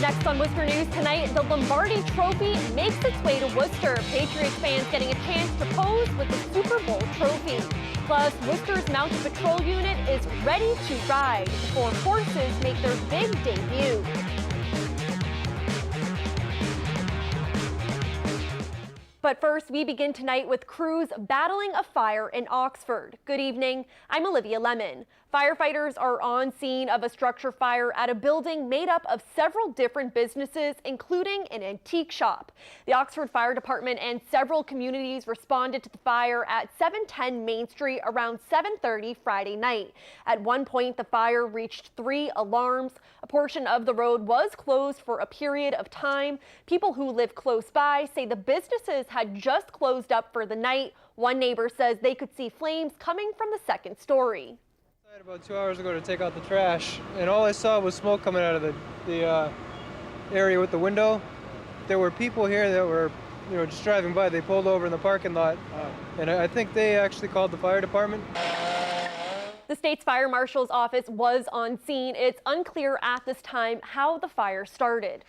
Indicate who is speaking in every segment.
Speaker 1: Next on Worcester News tonight, the Lombardi Trophy makes its way to Worcester. Patriots fans getting a chance to pose with the Super Bowl trophy. Plus, Worcester's Mounted Patrol Unit is ready to ride before horses make their big debut. But first, we begin tonight with crews battling a fire in Oxford. Good evening, I'm Olivia Lemon. Firefighters are on scene of a structure fire at a building made up of several different businesses, including an antique shop. The Oxford Fire Department and several communities responded to the fire at 710 Main Street around 7:30 Friday night. At one point, the fire reached 3 alarms. A portion of the road was closed for a period of time. People who live close by say the businesses had just closed up for the night. One neighbor says they could see flames coming from the second story.
Speaker 2: About 2 hours ago to take out the trash, and all I saw was smoke coming out of the area with the window. There were people here that were, just driving by. They pulled over in the parking lot, and I think they actually called the fire department.
Speaker 1: The state's fire marshal's office was on scene. It's unclear at this time how the fire started.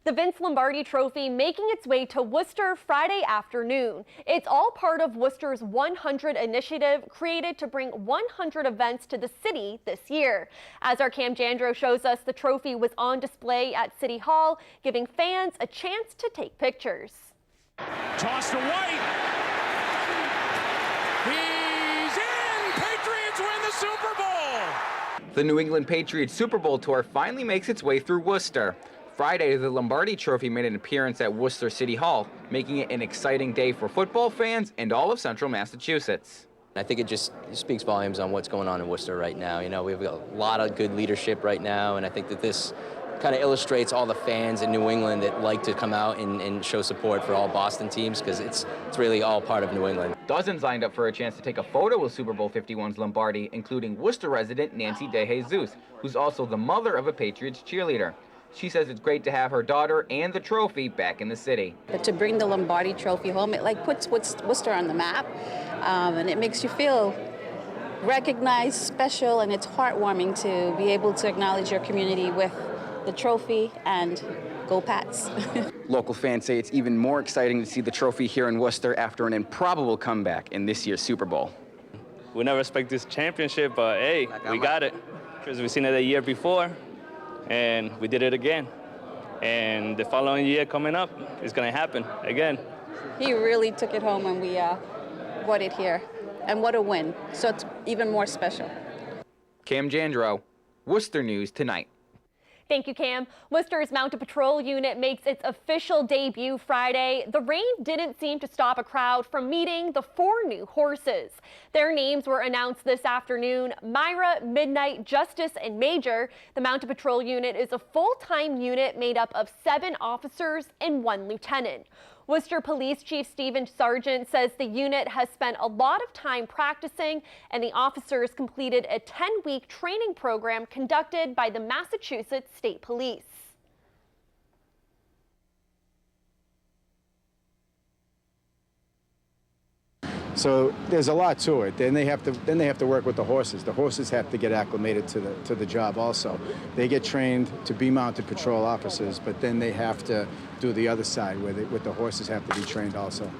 Speaker 1: The Vince Lombardi Trophy making its way to Worcester Friday afternoon. It's all part of Worcester's 100 initiative created to bring 100 events to the city this year. As our Cam Jandro shows us, the trophy was on display at City Hall, giving fans a chance to take pictures.
Speaker 3: Toss to White. He's in! Patriots win the Super Bowl!
Speaker 4: The New England Patriots Super Bowl tour finally makes its way through Worcester. Friday, the Lombardi Trophy made an appearance at Worcester City Hall, making it an exciting day for football fans and all of central Massachusetts.
Speaker 5: I think it just speaks volumes on what's going on in Worcester right now. We've got a lot of good leadership right now, and I think that this kind of illustrates all the fans in New England that like to come out and show support for all Boston teams, because it's really all part of New England.
Speaker 4: Dozens lined up for a chance to take a photo with Super Bowl 51's Lombardi, including Worcester resident Nancy DeJesus, who's also the mother of a Patriots cheerleader. She says it's great to have her daughter and the trophy back in the city.
Speaker 6: But to bring the Lombardi Trophy home, it puts Worcester on the map, and it makes you feel recognized, special, and it's heartwarming to be able to acknowledge your community with the trophy and go Pats.
Speaker 4: Local fans say it's even more exciting to see the trophy here in Worcester after an improbable comeback in this year's Super Bowl.
Speaker 7: We never expect this championship, but hey, we got it. Because we've seen it the year before. And we did it again. And the following year coming up, it's going to happen again.
Speaker 6: He really took it home, and we brought it here. And what a win. So it's even more special.
Speaker 4: Cam Jandro, Worcester News Tonight.
Speaker 1: Thank you, Cam. Worcester's Mounted Patrol Unit makes its official debut Friday. The rain didn't seem to stop a crowd from meeting the 4 new horses. Their names were announced this afternoon: Myra, Midnight, Justice, and Major. The Mounted Patrol Unit is a full-time unit made up of 7 officers and 1 lieutenant. Worcester Police Chief Stephen Sargent says the unit has spent a lot of time practicing, and the officers completed a 10-week training program conducted by the Massachusetts State Police.
Speaker 8: So there's a lot to it. Then they have to work with the horses. The horses have to get acclimated to the job also. They get trained to be mounted patrol officers, but then they have to do the other side where the horses have to be trained also.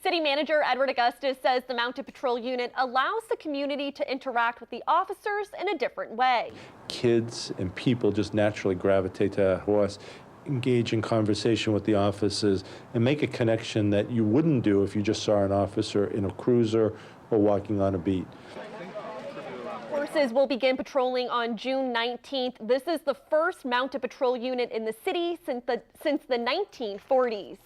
Speaker 1: City Manager Edward Augustus says the Mounted Patrol Unit allows the community to interact with the officers in a different way.
Speaker 9: Kids and people just naturally gravitate to a horse, engage in conversation with the officers, and make a connection that you wouldn't do if you just saw an officer in a cruiser or walking on a beat.
Speaker 1: Horses will begin patrolling on June 19th. This is the first Mounted Patrol Unit in the city since the 1940s.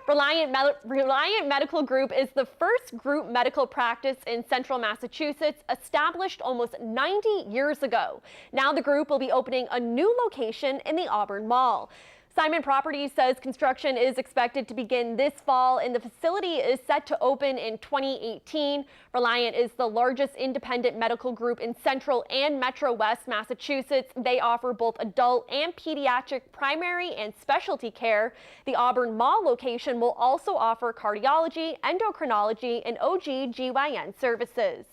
Speaker 1: Reliant Medical Group is the first group medical practice in central Massachusetts, established almost 90 years ago. Now the group will be opening a new location in the Auburn Mall. Simon Properties says construction is expected to begin this fall, and the facility is set to open in 2018. Reliant is the largest independent medical group in central and metro west Massachusetts. They offer both adult and pediatric primary and specialty care. The Auburn Mall location will also offer cardiology, endocrinology, and OB/GYN services.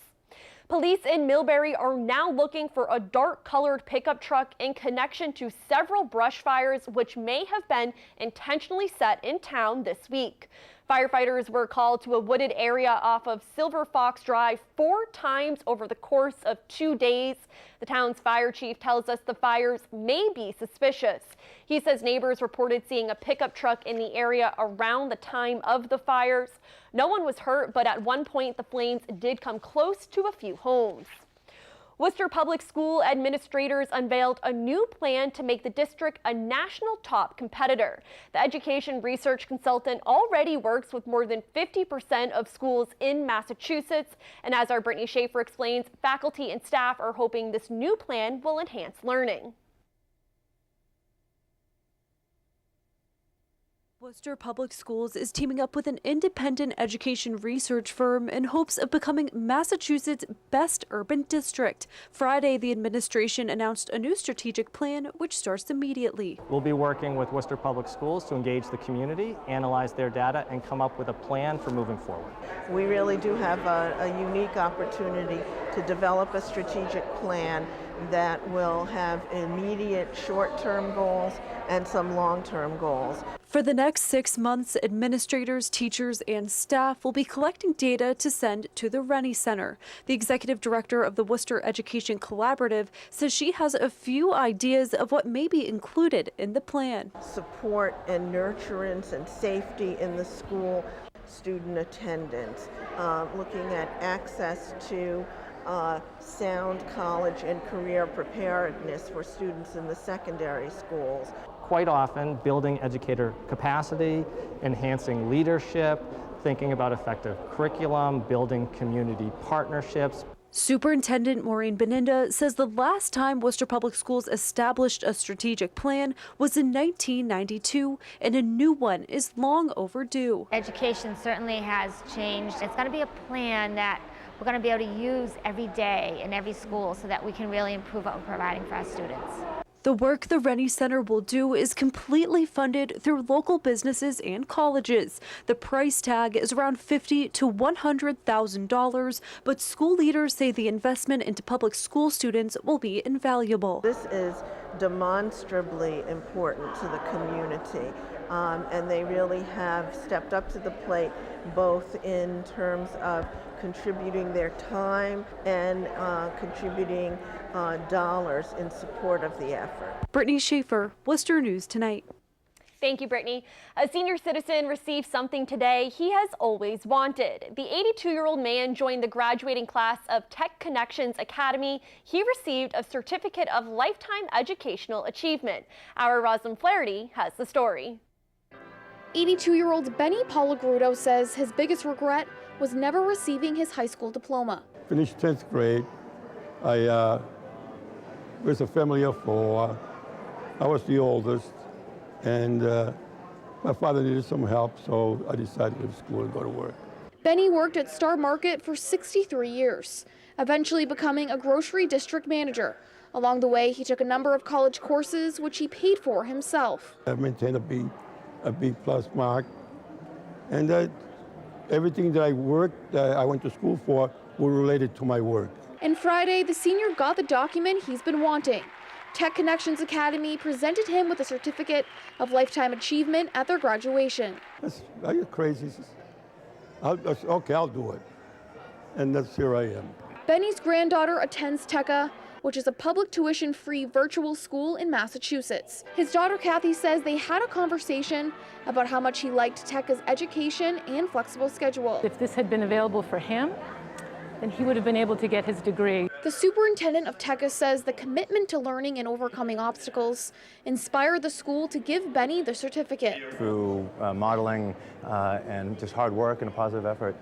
Speaker 1: Police in Millberry are now looking for a dark-colored pickup truck in connection to several brush fires which may have been intentionally set in town this week. Firefighters were called to a wooded area off of Silver Fox Drive 4 times over the course of 2 days. The town's fire chief tells us the fires may be suspicious. He says neighbors reported seeing a pickup truck in the area around the time of the fires. No one was hurt, but at one point the flames did come close to a few homes. Worcester Public School administrators unveiled a new plan to make the district a national top competitor. The education research consultant already works with more than 50% of schools in Massachusetts. And as our Brittany Schaefer explains, faculty and staff are hoping this new plan will enhance learning.
Speaker 10: Worcester Public Schools is teaming up with an independent education research firm in hopes of becoming Massachusetts' best urban district. Friday, the administration announced a new strategic plan, which starts immediately.
Speaker 11: We'll be working with Worcester Public Schools to engage the community, analyze their data, and come up with a plan for moving forward.
Speaker 12: We really do have a unique opportunity to develop a strategic plan that will have immediate short-term goals and some long-term goals.
Speaker 10: For the next 6 months, administrators, teachers, and staff will be collecting data to send to the Rennie Center. The executive director of the Worcester Education Collaborative says she has a few ideas of what may be included in the plan.
Speaker 12: Support and nurturance and safety in the school, student attendance, looking at access to sound college and career preparedness for students in the secondary schools.
Speaker 11: Quite often, building educator capacity, enhancing leadership, thinking about effective curriculum, building community partnerships.
Speaker 10: Superintendent Maureen Beninda says the last time Worcester Public Schools established a strategic plan was in 1992, and a new one is long overdue.
Speaker 13: Education certainly has changed. It's going to be a plan that we're going to be able to use every day in every school so that we can really improve what we're providing for our students.
Speaker 10: The work the Rennie Center will do is completely funded through local businesses and colleges. The price tag is around $50,000 to $100,000, but school leaders say the investment into public school students will be invaluable.
Speaker 12: This is demonstrably important to the community, and they really have stepped up to the plate, both in terms of contributing their time and contributing dollars in support of the effort.
Speaker 10: Brittany Schaefer, Worcester News Tonight.
Speaker 1: Thank you, Brittany. A senior citizen received something today he has always wanted. The 82-year-old man joined the graduating class of Tech Connections Academy. He received a certificate of lifetime educational achievement. Our Rosalind Flaherty has the story.
Speaker 14: 82-year-old Benny Palagrudo says his biggest regret was never receiving his high school diploma.
Speaker 15: Finished 10th grade. I was a family of 4. I was the oldest, and my father needed some help, so I decided to leave school and go to work.
Speaker 14: Benny worked at Star Market for 63 years, eventually becoming a grocery district manager. Along the way, he took a number of college courses, which he paid for himself.
Speaker 15: I maintained a B plus mark, and everything that I worked, I went to school for, were related to my work.
Speaker 14: And Friday, the senior got the document he's been wanting. Tech Connections Academy presented him with a certificate of lifetime achievement at their graduation.
Speaker 15: Are you crazy? Okay, I'll do it. And here I am.
Speaker 14: Benny's granddaughter attends TECA, which is a public tuition-free virtual school in Massachusetts. His daughter Kathy says they had a conversation about how much he liked TECA's education and flexible schedule.
Speaker 16: If this had been available for him, then he would have been able to get his degree.
Speaker 14: The superintendent of TECA says the commitment to learning and overcoming obstacles inspired the school to give Benny the certificate.
Speaker 17: Through modeling and just hard work and a positive effort,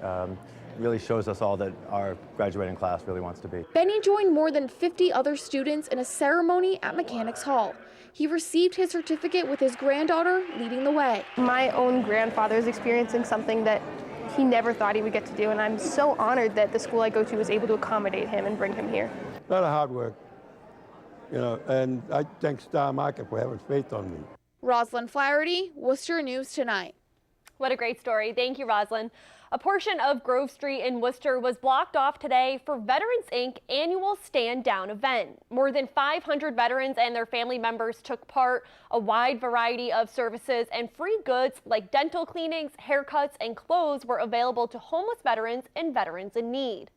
Speaker 17: really shows us all that our graduating class really wants to be.
Speaker 14: Benny joined more than 50 other students in a ceremony at Mechanics Hall. He received his certificate with his granddaughter leading the way.
Speaker 18: My own grandfather is experiencing something that he never thought he would get to do, and I'm so honored that the school I go to was able to accommodate him and bring him here.
Speaker 15: A lot of hard work, and I thank Star Market for having faith on me.
Speaker 14: Rosalind Flaherty, Worcester News Tonight.
Speaker 1: What a great story. Thank you, Rosalind. A portion of Grove Street in Worcester was blocked off today for Veterans Inc. annual Stand Down event. More than 500 veterans and their family members took part. A wide variety of services and free goods like dental cleanings, haircuts, and clothes were available to homeless veterans and veterans in need.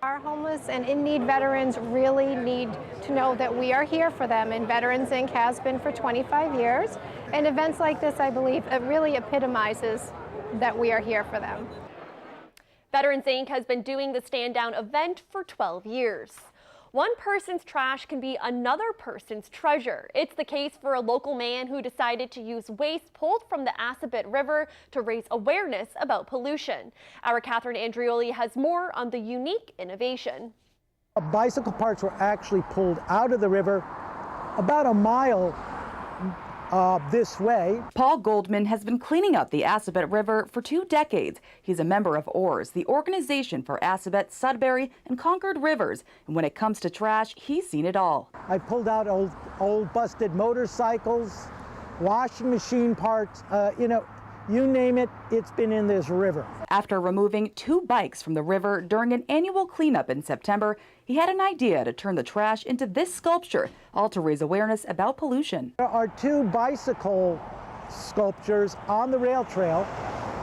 Speaker 19: Our homeless and in-need veterans really need to know that we are here for them, and Veterans Inc. has been for 25 years. And events like this, I believe, it really epitomizes that we are here for them.
Speaker 1: Veterans Inc. has been doing the Stand Down event for 12 years. One person's trash can be another person's treasure. It's the case for a local man who decided to use waste pulled from the Assabet River to raise awareness about pollution. Our Catherine Andrioli has more on the unique innovation.
Speaker 20: Bicycle parts were actually pulled out of the river about a mile this way.
Speaker 21: Paul Goldman has been cleaning up the Assabet River for 2 decades. He's a member of OARS, the organization for Assabet, Sudbury, and Concord rivers. And when it comes to trash, he's seen it all.
Speaker 20: I pulled out old busted motorcycles, washing machine parts, you name it, it's been in this river.
Speaker 21: After removing 2 bikes from the river during an annual cleanup in September, he had an idea to turn the trash into this sculpture, all to raise awareness about pollution.
Speaker 20: There are 2 bicycle sculptures on the rail trail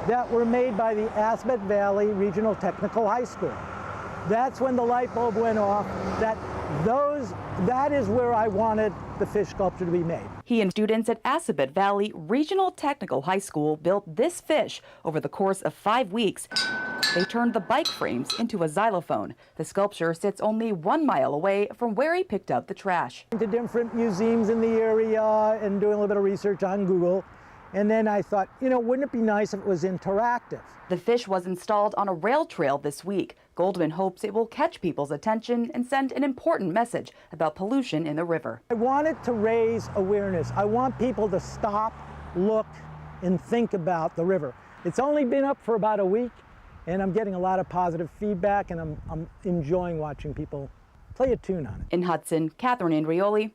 Speaker 20: that were made by the Assabet Valley Regional Technical High School. That's when the light bulb went off, that is where I wanted the fish sculpture to be made.
Speaker 21: He and students at Assabet Valley Regional Technical High School built this fish over the course of 5 weeks. They turned the bike frames into a xylophone. The sculpture sits only 1 mile away from where he picked up the trash.
Speaker 20: To different museums in the area and doing a little bit of research on Google. And then I thought, wouldn't it be nice if it was interactive?
Speaker 21: The fish was installed on a rail trail this week. Goldman hopes it will catch people's attention and send an important message about pollution in the river.
Speaker 20: I wanted to raise awareness. I want people to stop, look, and think about the river. It's only been up for about a week, and I'm getting a lot of positive feedback, and I'm enjoying watching people play a tune on it.
Speaker 21: In Hudson, Catherine Andrioli.